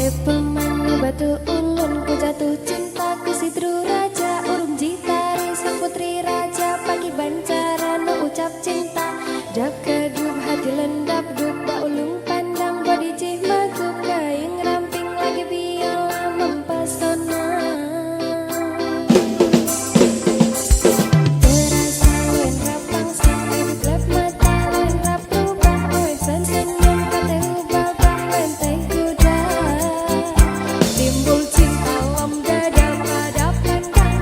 Pemanu batu ulun ku jatuh cinta ku sidru raja urung jitari sang putri raja pagi bancara no ucap cinta jaga dub hati lendap dub ba ulung pandang bodi cih maguk kaing ramping lagi biola mempesona terasa wen rapang sing gelap mata wen rap rubah wen senyum kate ubah bang wen teh kuda timbul cinta lam dada pada pandang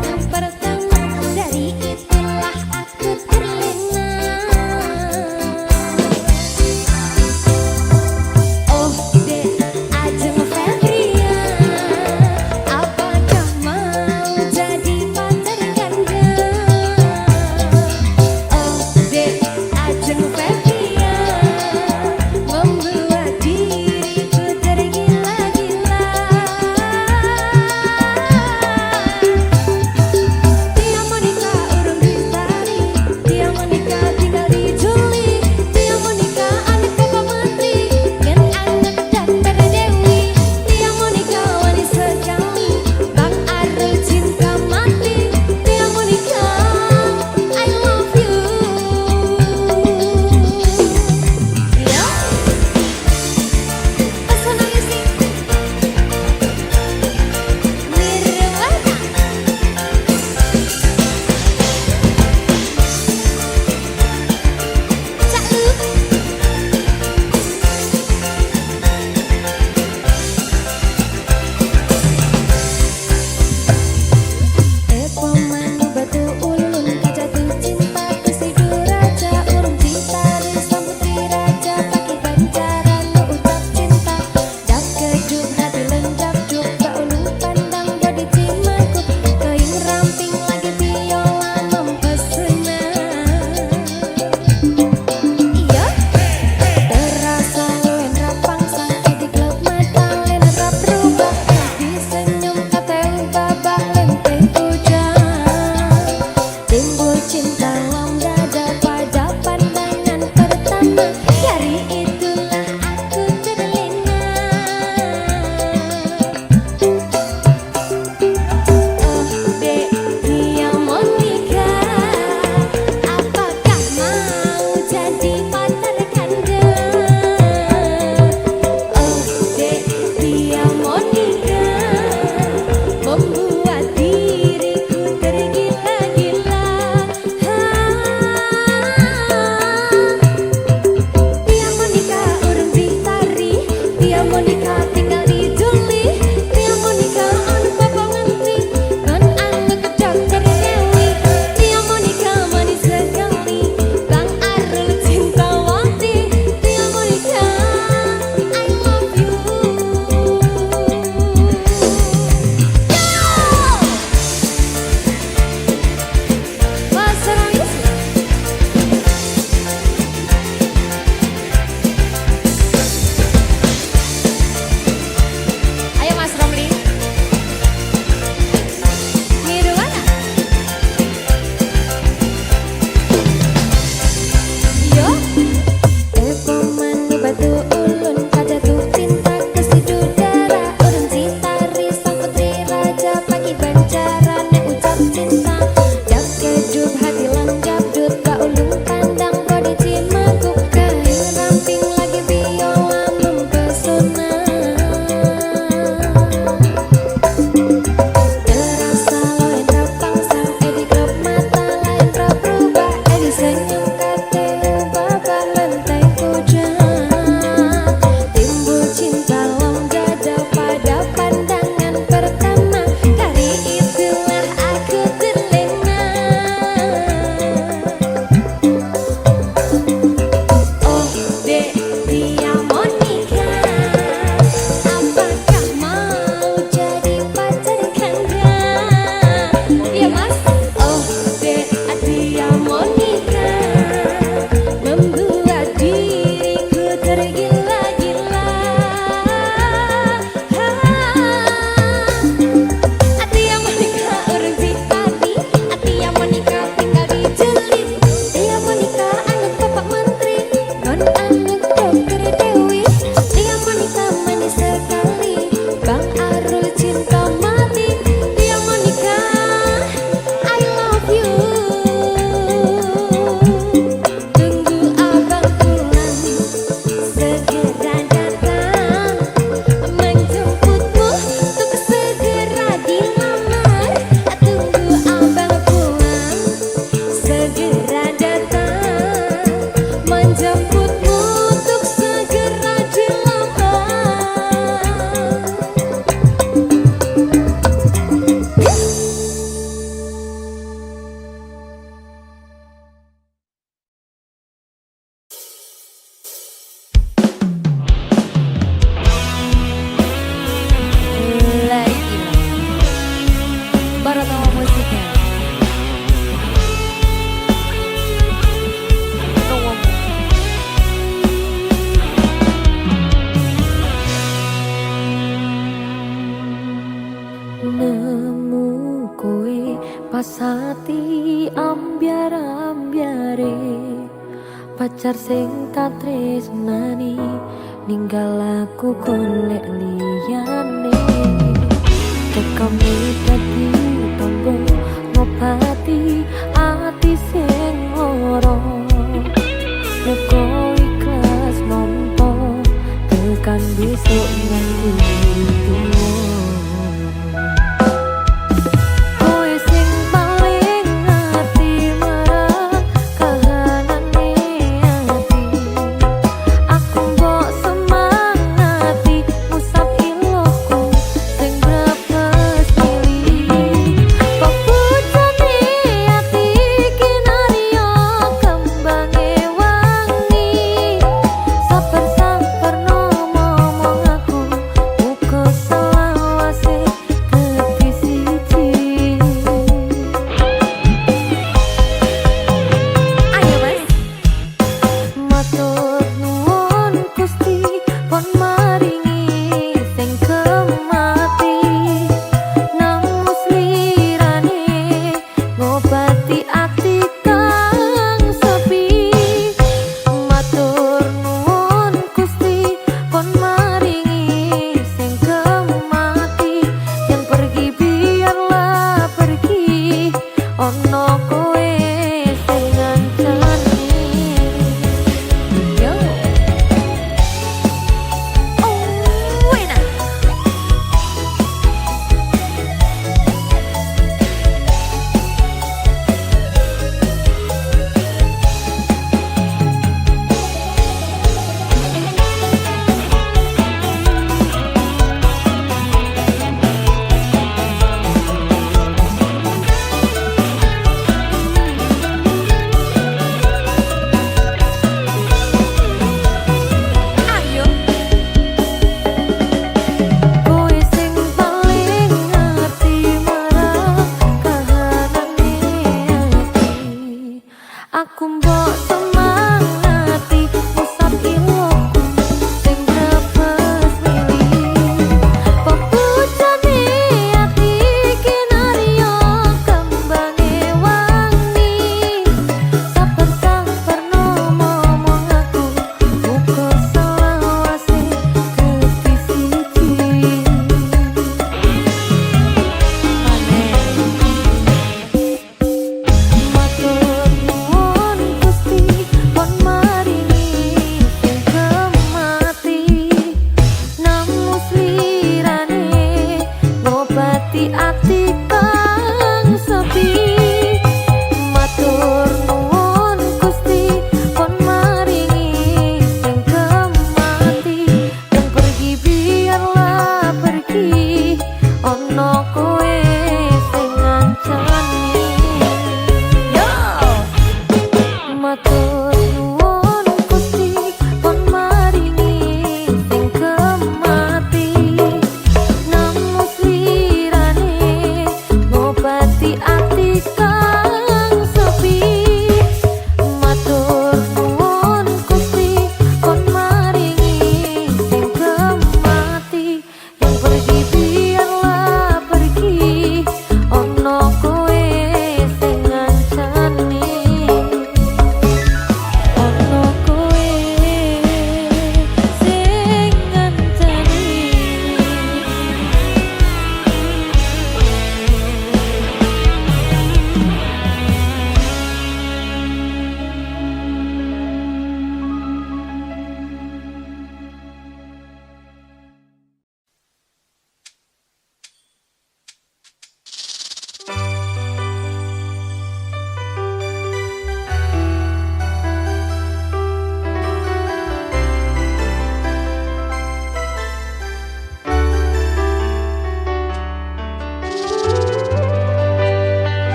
pacar sing tak tresnani ninggal aku golek liyane tekone dadi tombo ngobati ati sing lara muga ikhlas nampa tekan besok nganti tuwa.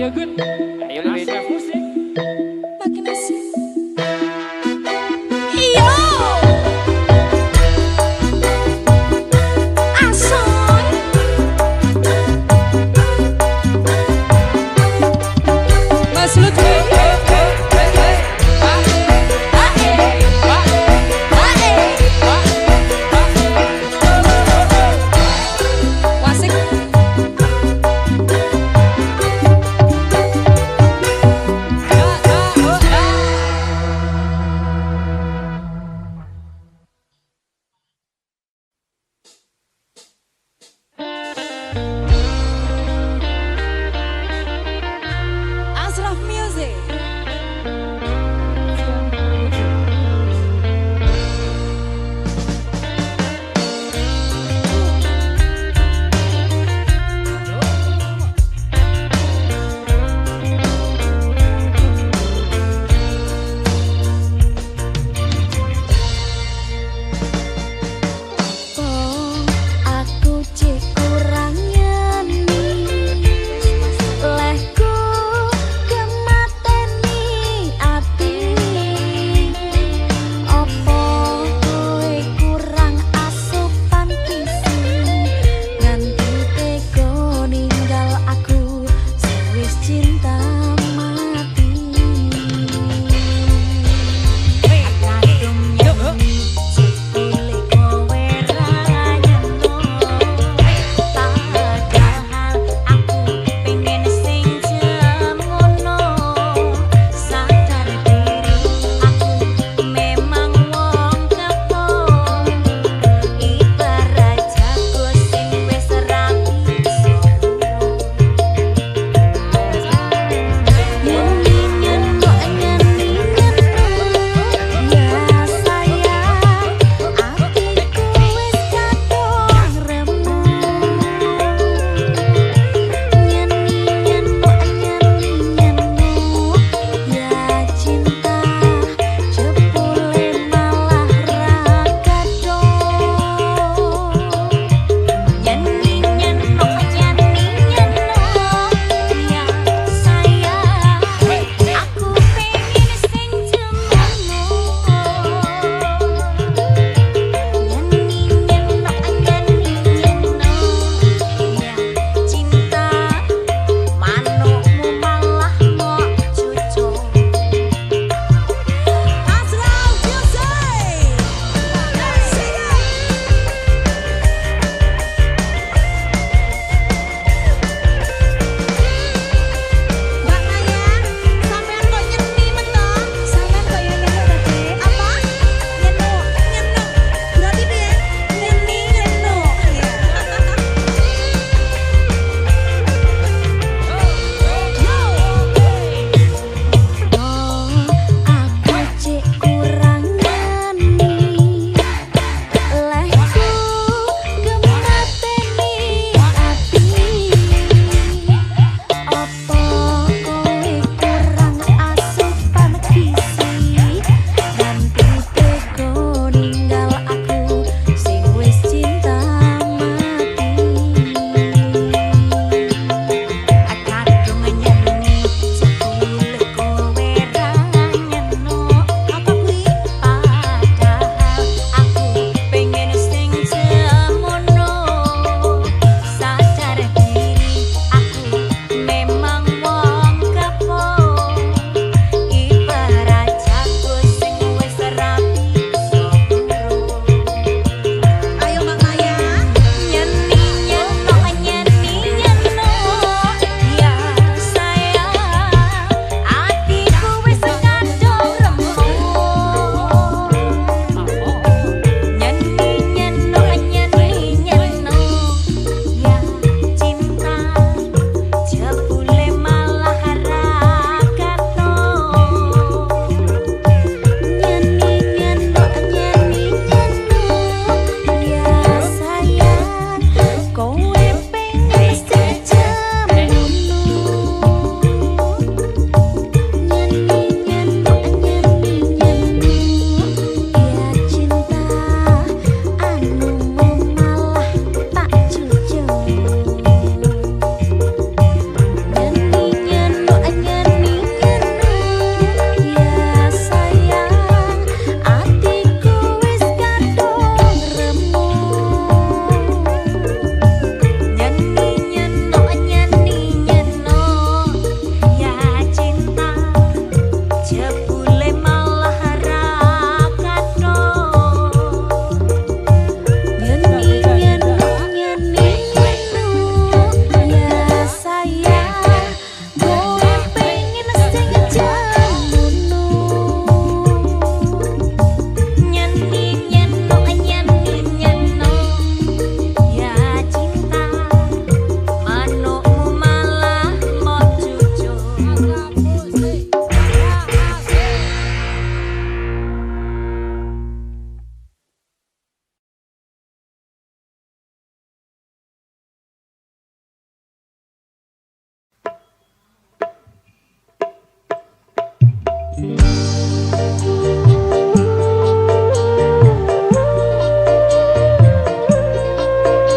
Ayo Gun. Ayo Asraf Musik. Makin asik. Iyo. Ason. Mas Lutfi.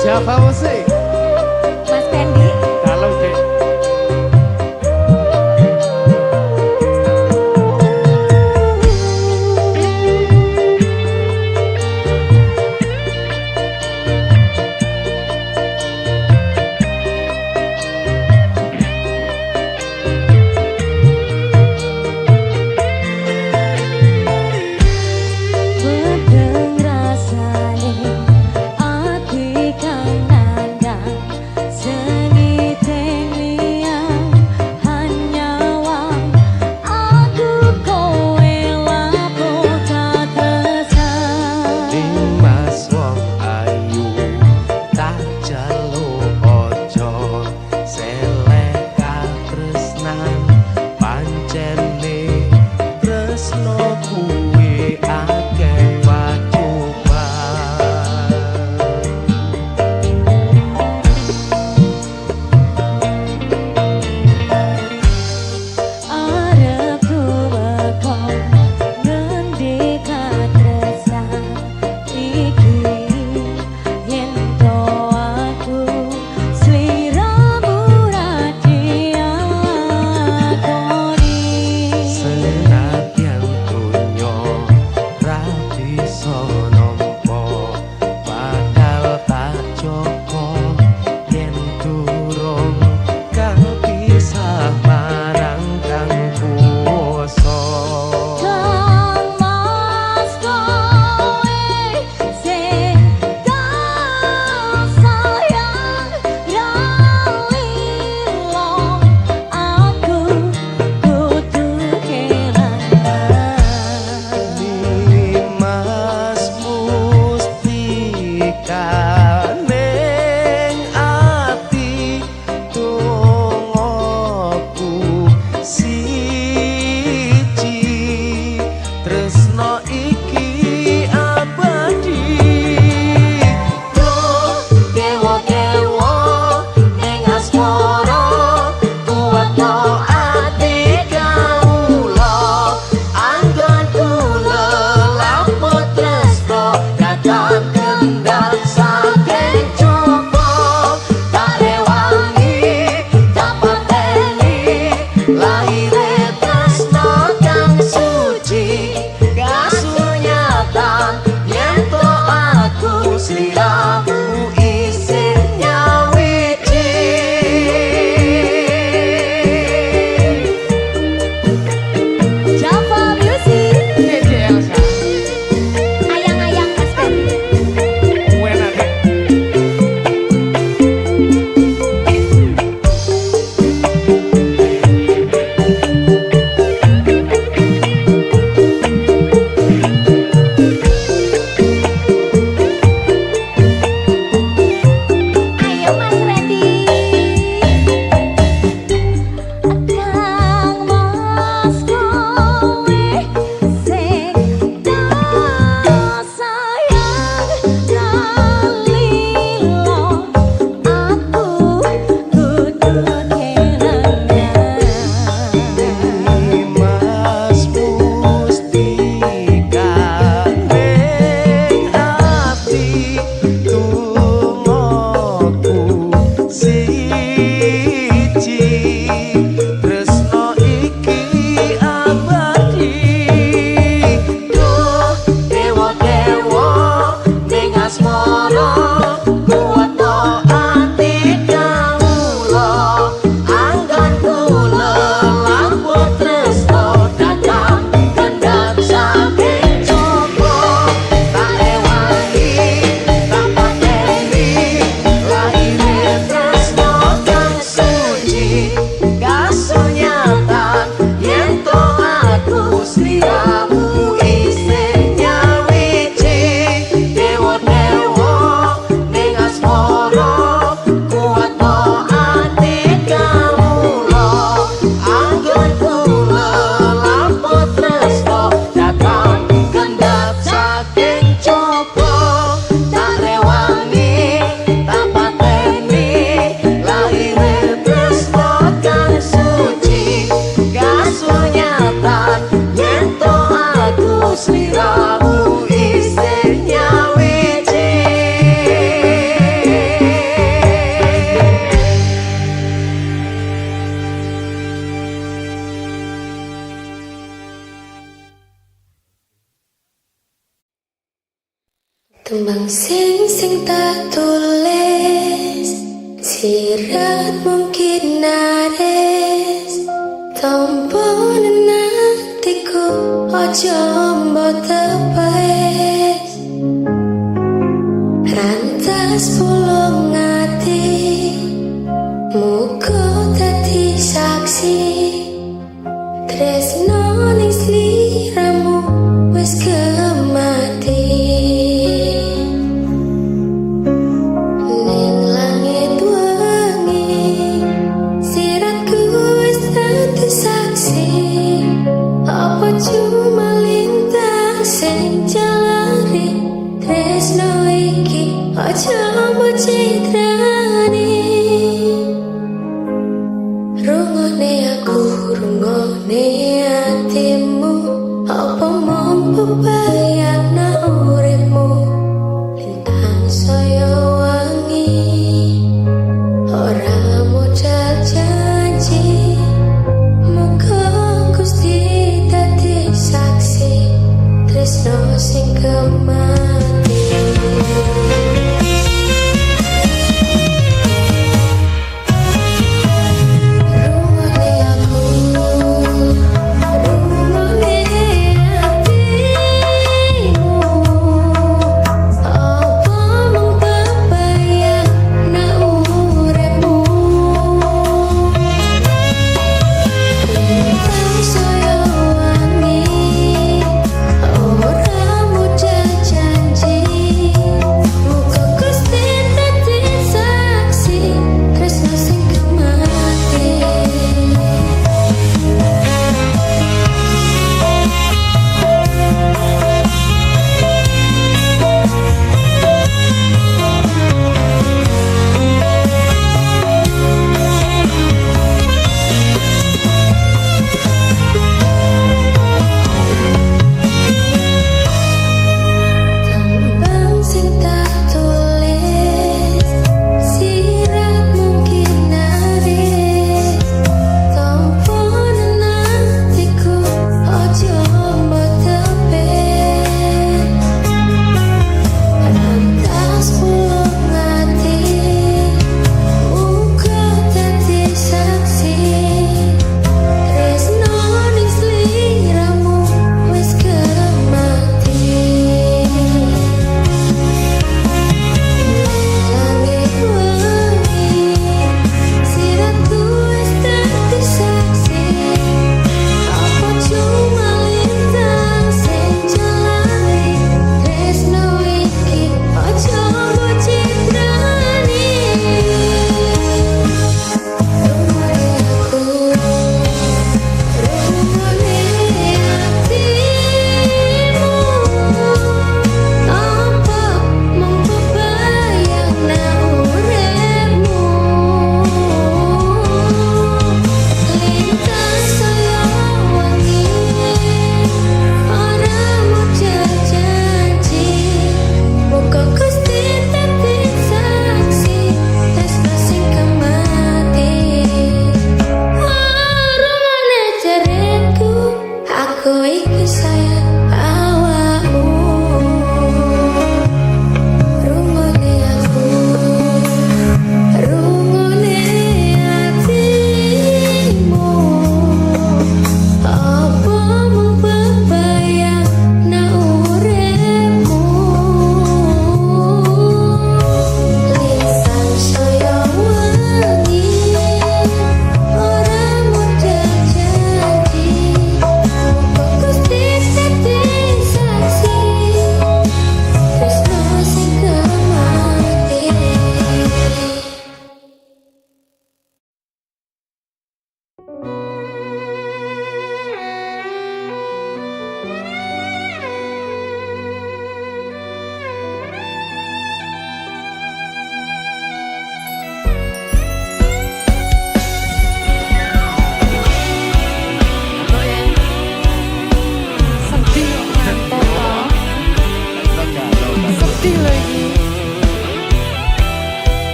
Java Musik. Mas Pendi. Dalam dek. Bedeng rasane ati kang Tembang sing tak tulis, sirat mungkin nares, tompo nenatiku ojo mbok tepes. Rantas pulung ati, muga dadi saksi, tresno ning sliramu wis kemati. Ning langit wengi, siratku wis dadi saksi, apa cuma lintang sing jalari tresno iki ojo mbok citrani. Rungone aku, rungone hatimu, apa mampu bayangna uripmu. Lintang saya wangi, ora modal janji, muga Gusti dadi saksi, tresno sing kemati.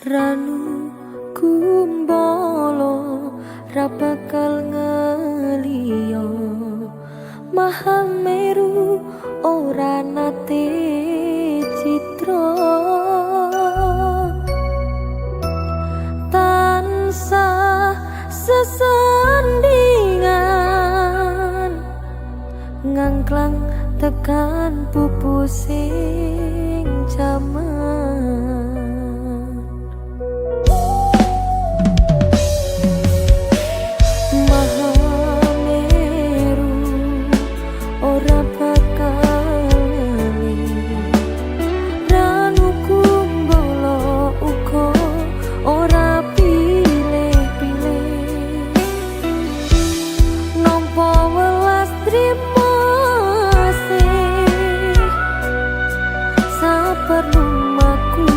Ranu kumbolo ra bakal ngeliyo Mahameru ora nate citra tansah sesandingan ngangklang tekan pupusing jaman Mahameru ora bakal ranu kumbolo uga ora pilih-pilih nampa welas trimo saperlu maku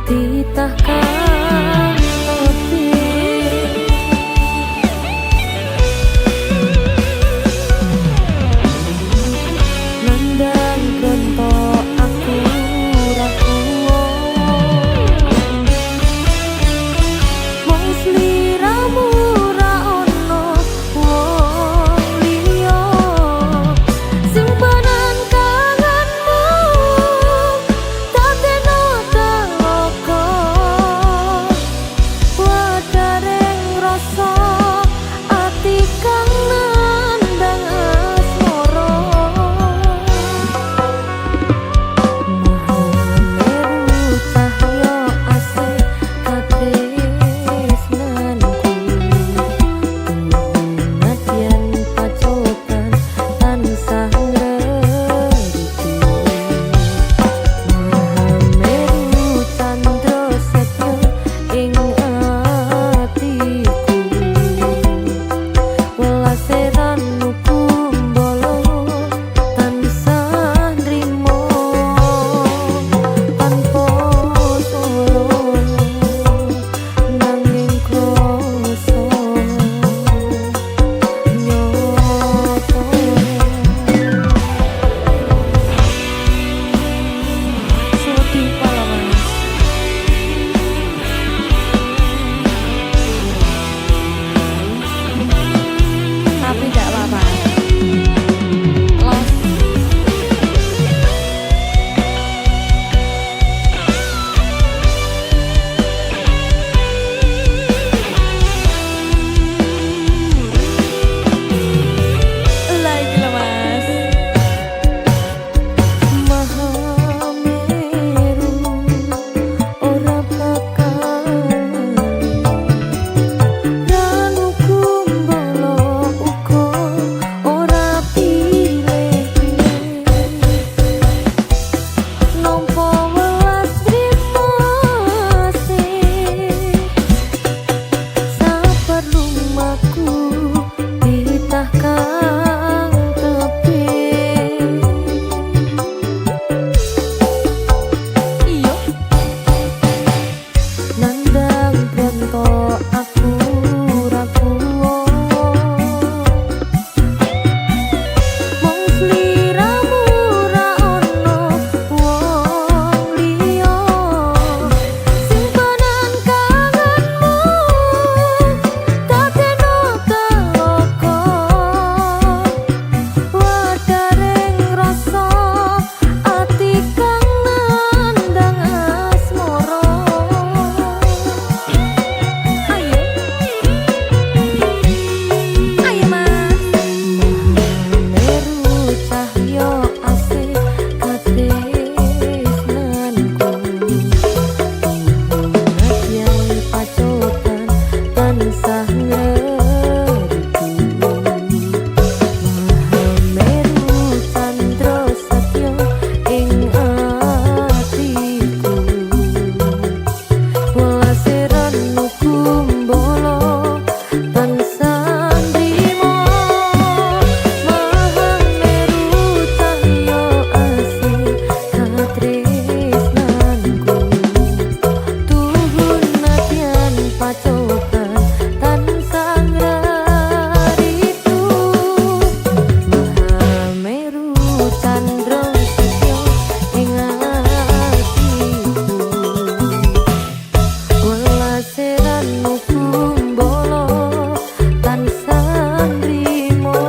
ditahkan nandang gento aku rakuwo mung sliramu ra ono wong liya simpenan kangenmu tateno teloko wadareng rasa ati kang nandang asmara Mahameru cahya asih katresnanku nadyan pacoban tansah ngrediku Mahameru candra setya ing atiku welase ranu kumbolo tansah nrimo tanpa solo nanging kroso nyoto Sudi Palawan tapi tidak apa-apa los lagi lah mas Mahameru ora bakal ranu kumbolo uga ora pilih-pilih nampa welas trimo saperlu maku ditahkan tebih iya nandang gento aku rakuwo mung sliramu ra ono wong liya simpenan kangenmu tateno teloko wadareng rasa ati kang nandang asmara ayo ayo mas Mahameru cahya asih katresnanku nadyan pacoban tansah ngrediku Mahameru candra setya ing atiku welase ranu kumbolo tansah nrimo Mahameru cahya asih katresnanku tuhun nadyan pacoban tansah ngrediku Mahameru candra setya ing atiku welase ranu kumbolo tansah nrimo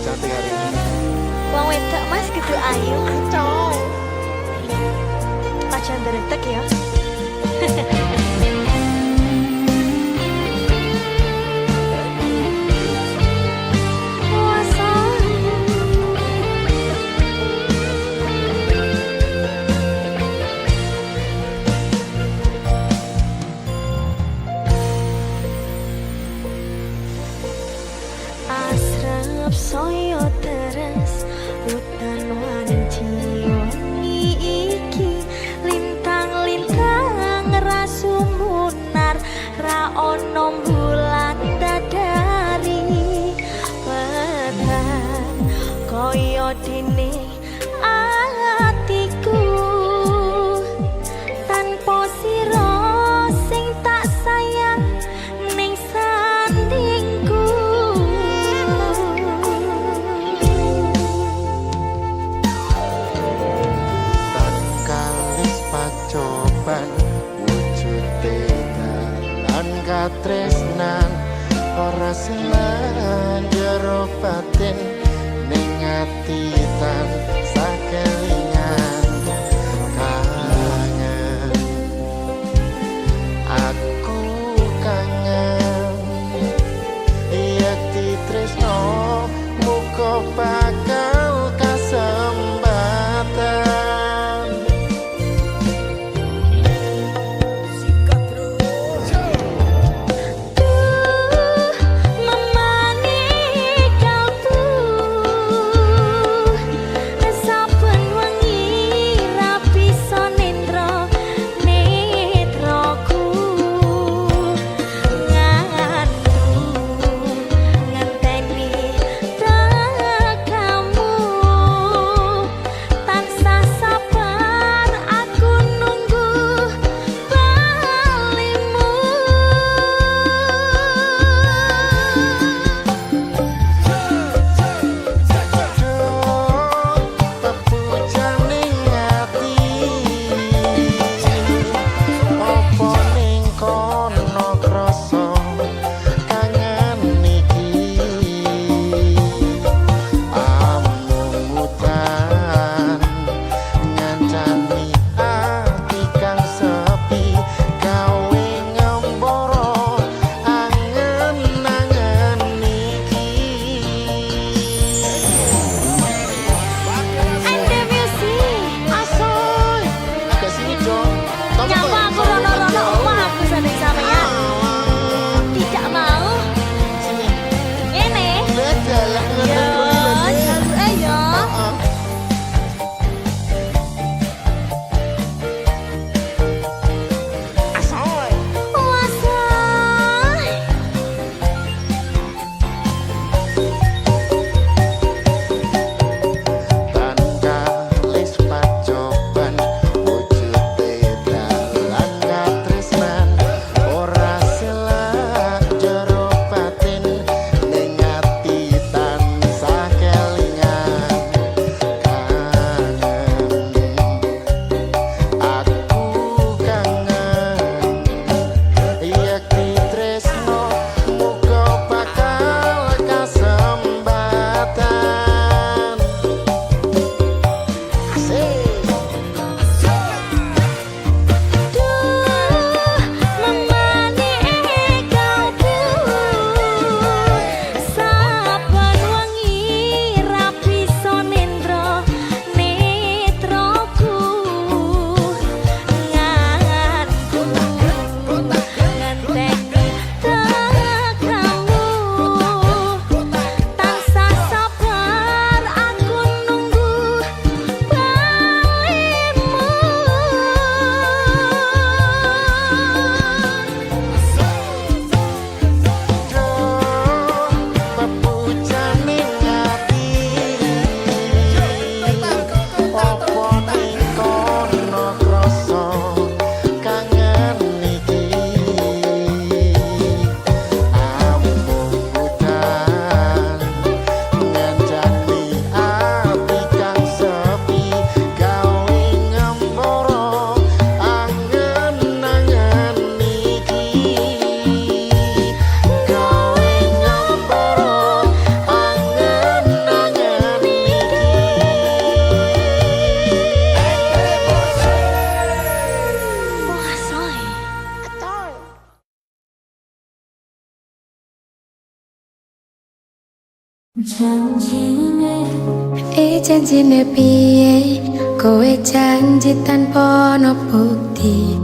cantik hari ini. Wong wedok Mas kudu ayu. Coy. Aja ndretek ya. Asrap soyo teras hutan wanci iki lintang-lintang rasumunar ra ono bulan dadari wetan koyo dene atiku tanpa sira sing tak sayang ning sandingku. Kalis pacoban wujude dalan katresnan ora senang jero batin ning ati tan sakelingan kangen aku kangen yen ditresno muga bakal kasempatan. Nganteni tekan Janjine piye kowe janji tanpa ono bukti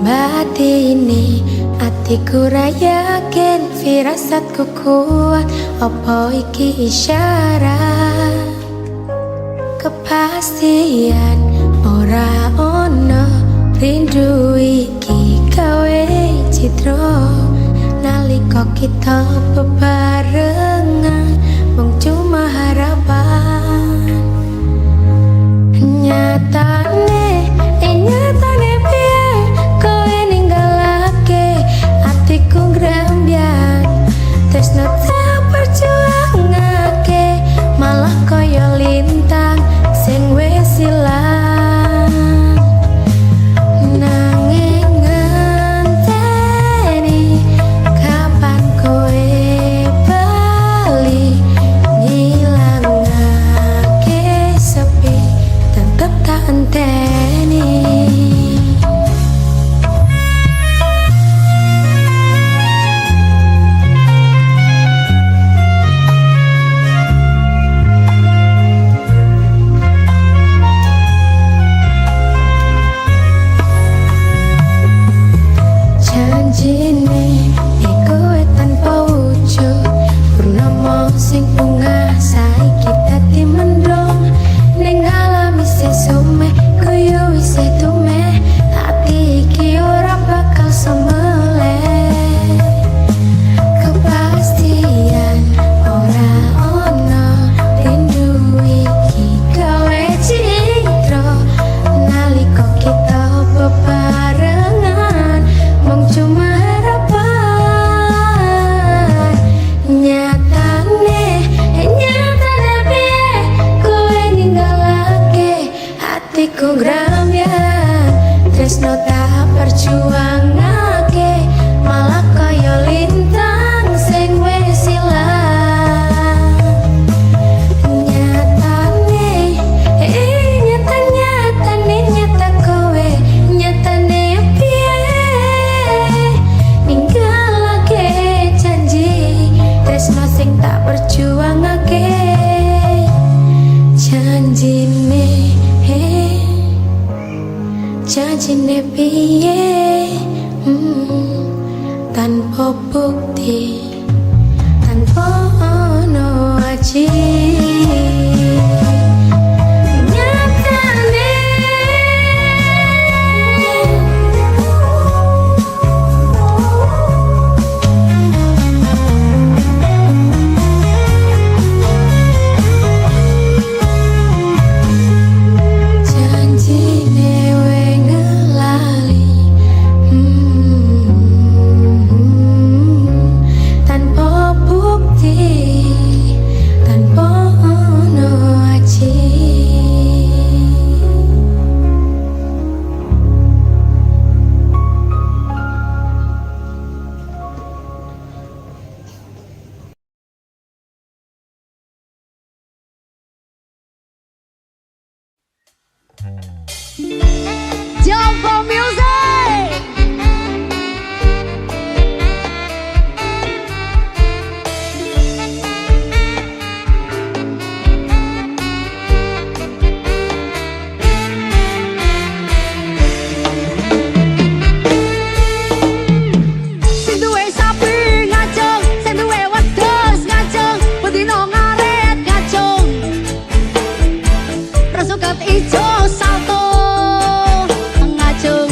batine atiku ra yakin firasatku kuat apa iki isyarat kepastian ora ono rindu iki gawe citra nalika kita bebarengan mung cuma harapan nyatane piye kowe ninggalake atiku grembyang tresno tak perjuangake malah koyo lintang sing wis ilang nanging ngenteni kapan kowe bali ngilangake sepi tetep tak enteni. Janjine kowe tanpa wujud purnama sing bunga saiki dadi mendung ning alam isih sume koyo isih tume ati iki ora bakal semeleh kepastian ora ono rindu iki gawe citra nalika kita bebarengan mung cuma harapan nyatane piye kowe ninggalake hatiku grembyang tresno tak perjuangake malah kaya lintang sing wis ilang nyata kowe nyatane piye ninggalake janji tresno sing tak perjuangake janjine piye tanpa bukti tanpa ono aji Jump for music. Sing duwe sapi ngacung, sing duwe wedhus ngacung, bedino ngaret ngacung. Rasukat ijo salto ngacung.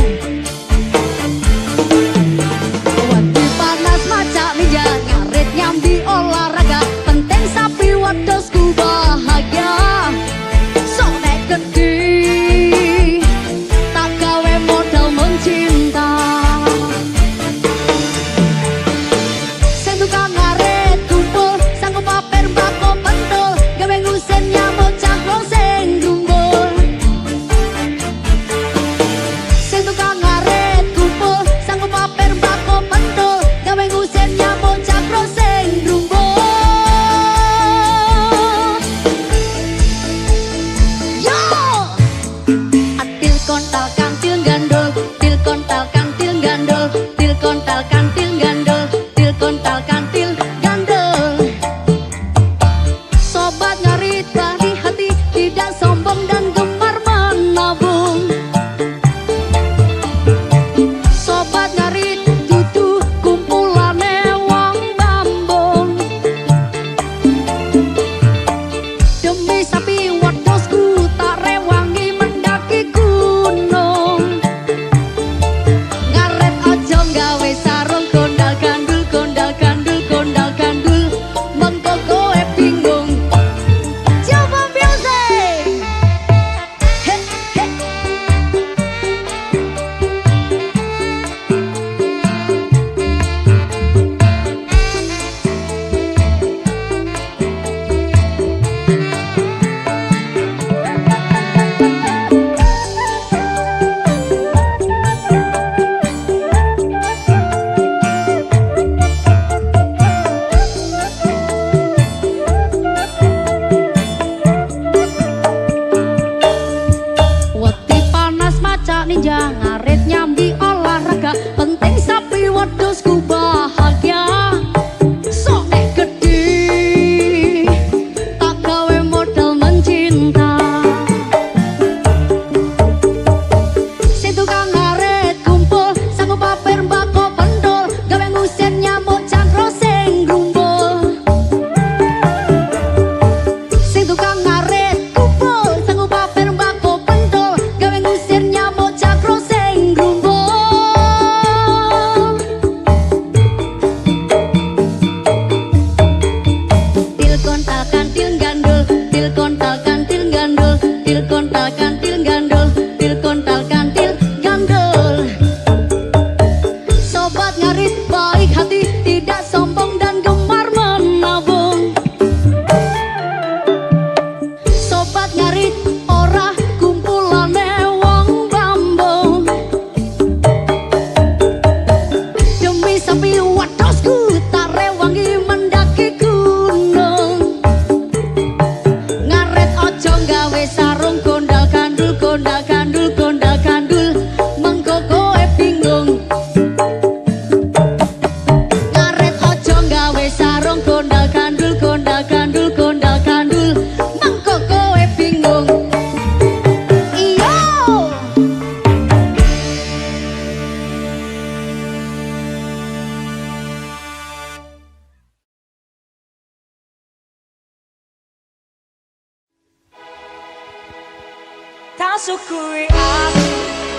sukui aku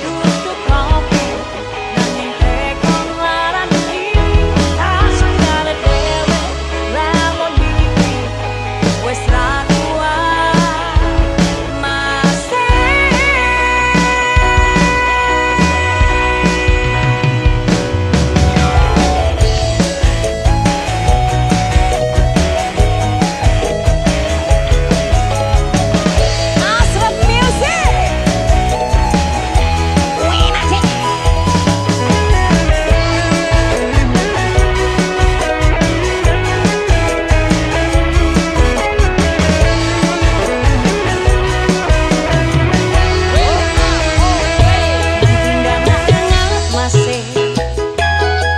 tutup kopi nanging tekon laran iki tak sanggale dhewe lamun iki wis ra kuat masih Asrep Music. Wih, Najib. Masih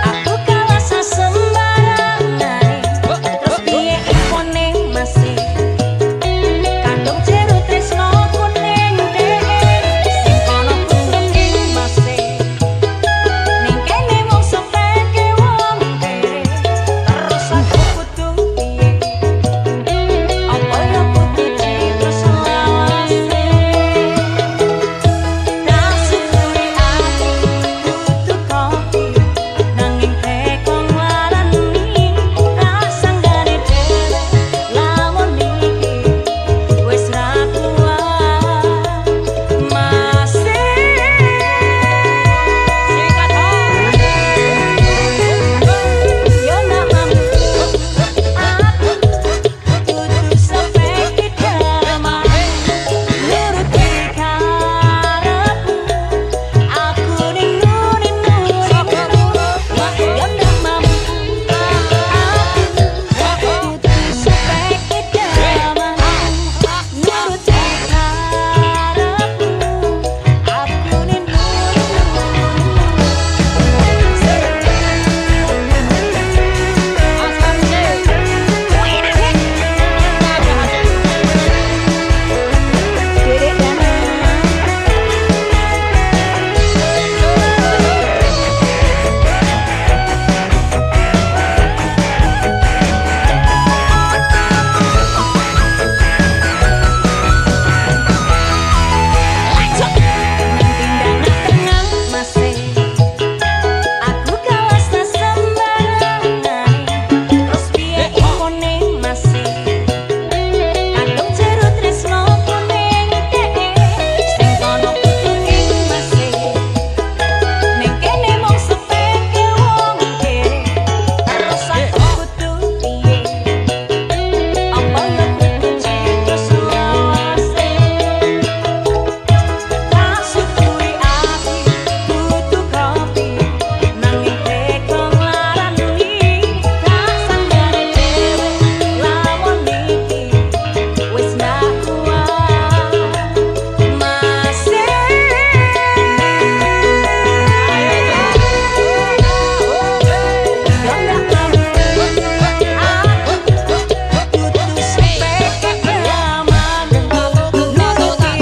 aku kalah sasembarangan terus piye infone masih kandung jeru tresno kuning dhek sing kono kuning masih ning kene wong sepeke wong kere terus aku kudu piye apa ya kudu citra selawase tak sukui aku tutup kopi nanging tekong laran iki tak sanggane dhewe lamun iki wis ra kuat masih sikat yo namamu aku kudu sepeke damai nuruti karepmu aku ning nuni yo namamu aku kudu sepeke damai nuruti karepmu aku ning masih aku kalah sasembarangan terus piye infone masih kandung jeru tresno kuning dhek sing kono kuning masih ning kene mung sepeke wong kere terus aku kudu piye apa ya kudu citra selawase tak sukui aku tutup kopi nanging tekong laran iki tak sanggane dhewe lamun iki wis ra kuat masih yo namamu aku kudu sepeke damai nuruti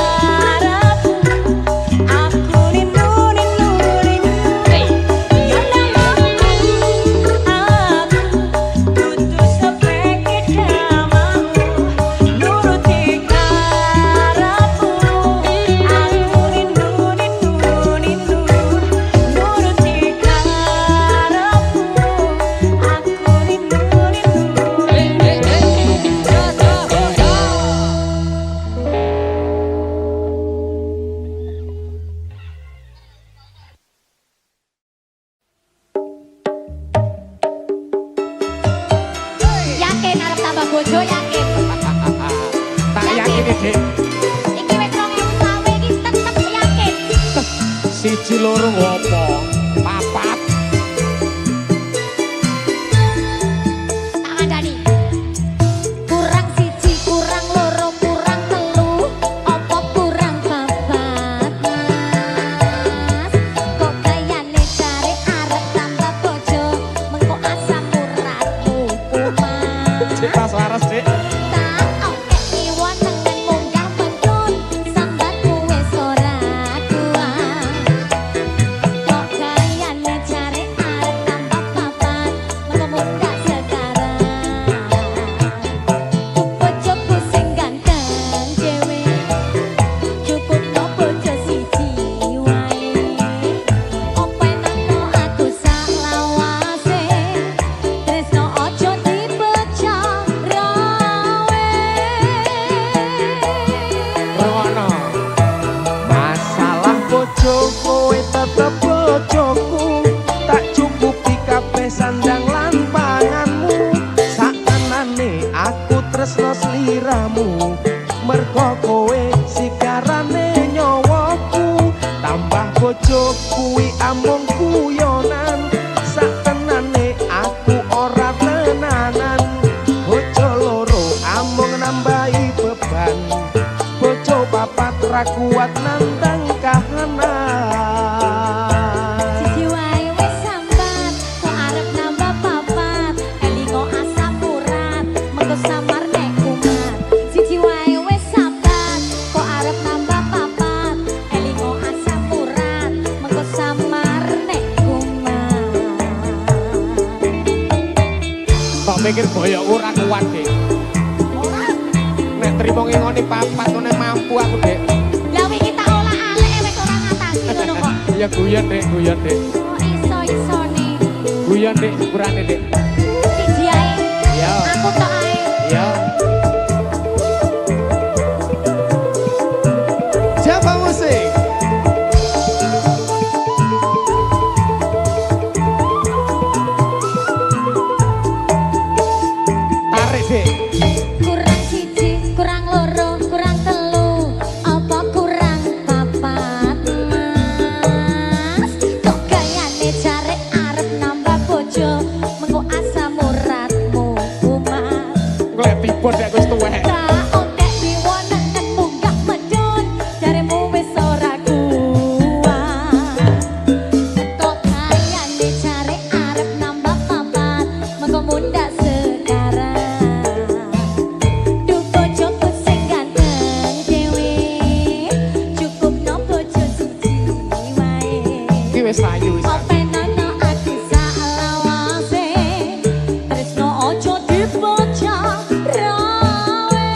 karepmu aku ninduni yo namamu aku kudu sepeke damai nuruti karepmu aku ninduni nuruti karepmu aku ninduni yakin arep tambah bojo yakin Tak yakin iki. iki wis 2020 iki tetep yakin Siji loro apa? Papat. tak kandhani kurang siji kurang loro kurang telu apa kurang papat mas kok kayane cari arep tambah bojo mengko asam uratmu kumat Cek pas waras, Dik. tak oke iwon tengen munggah mentun sambatmu wis ora kuat kok mergo kowe sigarane nyawaku tambah bojo kuwi amung guyonan sak tenane aku ora tenanan bojo loro amung nambahi beban bojo papat ra kuat nandang kahanan Siji wae wis sambat kok arep nambah papat elingo asam urat mengko samar nek kumat Siji wae wis sambat kok arep nambah papat elingo asam urat mengko samar nek kumat Kok mikir boyo ora kuat, Dik. Nek trimo ngene papat ngene mampu aku, Dik. Lah wingi tak olah alek wis ora ngatasi ngono kok Ya guyon, Dik, guyon, Dik. Oh iso-isone Guyon, Dik, ukurane, Dik. siji ae Ya. aku tok ae Ya. Siapa musik? Tarik, Dik. kurang siji kurang loro kurang telu apa kurang papat mas kok gayane jare arep nambah bojo mengko asam uratmu kumat Golek tiba nek wis tuwek. tak okek biwonen nek munggah medun jaremu wis ora kuat kok gayane jare arep nambah papat mengko mundak sekarang duh bojoku sing ganteng dhewe cukup no bojo siji wae Iki wis ayu wis. openono aku salawase tresno ojo dipocah rawe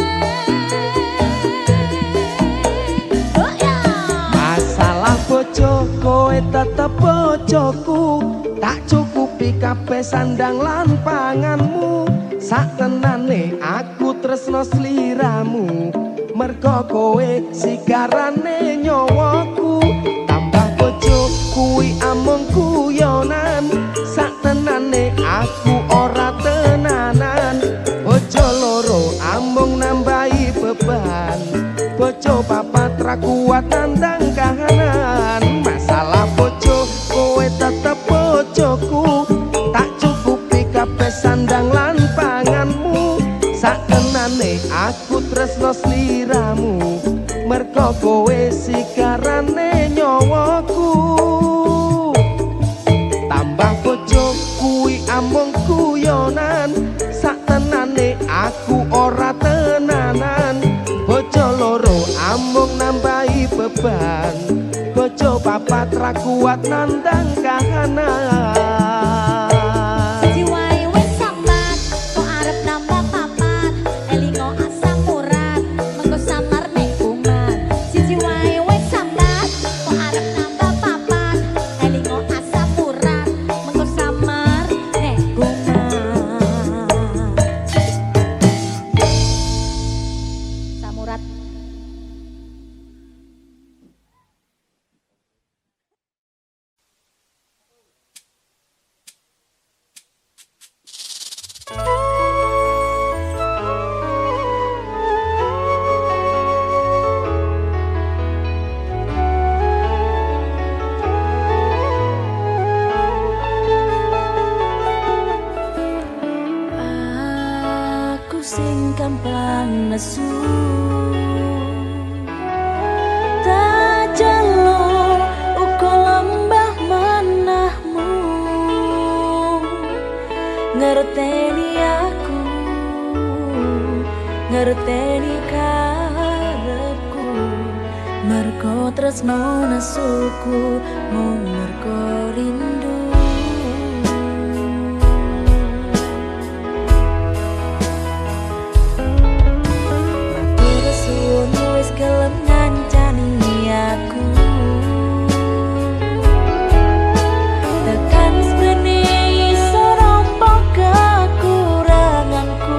oh ya masalah bojo kowe tetep bojoku tak cukupi kabeh sandang lan panganmu sak tenane aku tresno sliramu mergo kowe sigarane nyawaku tambah bojo kuwi amung guyonan sak tenane aku ora tenanan bojo loro amung nambahi beban bojo papat ra kuat nandang kahanan masalah bojo kowe tetep bojoku tak cukupi kabeh sandang lan panganmu sak tenane aku tresno sliramu mergo kowe sigarane nyawaku tambah bojo kuwi amung guyonan sak tenane aku ora tenanan bojo loro amung nambahi beban bojo papat ra kuat nandang kahanan siji wae wis sambat kok arep nambah papat elingo asam urat mengko samar nek kumat siji wae wis sambat kok arep nambah papat elingo asam urat mengko samar nek kumat samurat Aku sing gampang nesu tak jalo uga lembah manahmu ngerteni aku ngerteni karepku mergo tresno nesuku mung mergo rindu wis gelem ngancani aku tekan sprene iso rompok kekuranganku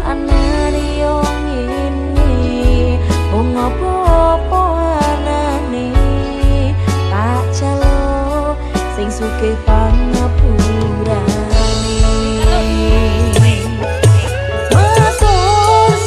anane yo ngene wong apa-apa anane tak jalo sing sugih pangapurane matur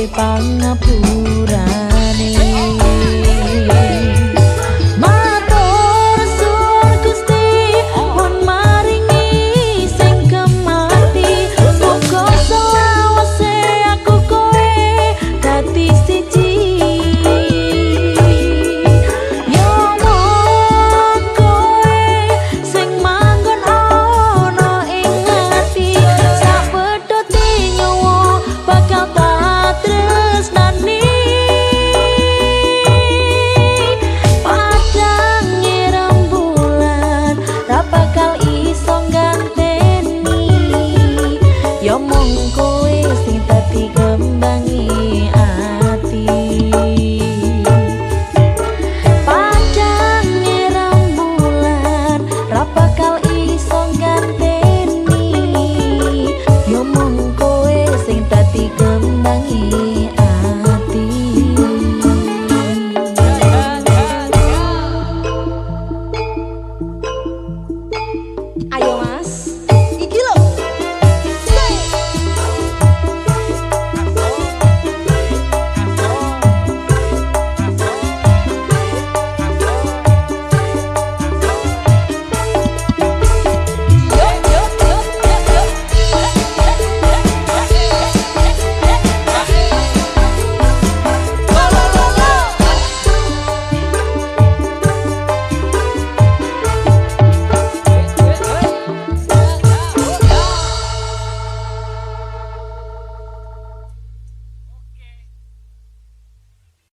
pangapura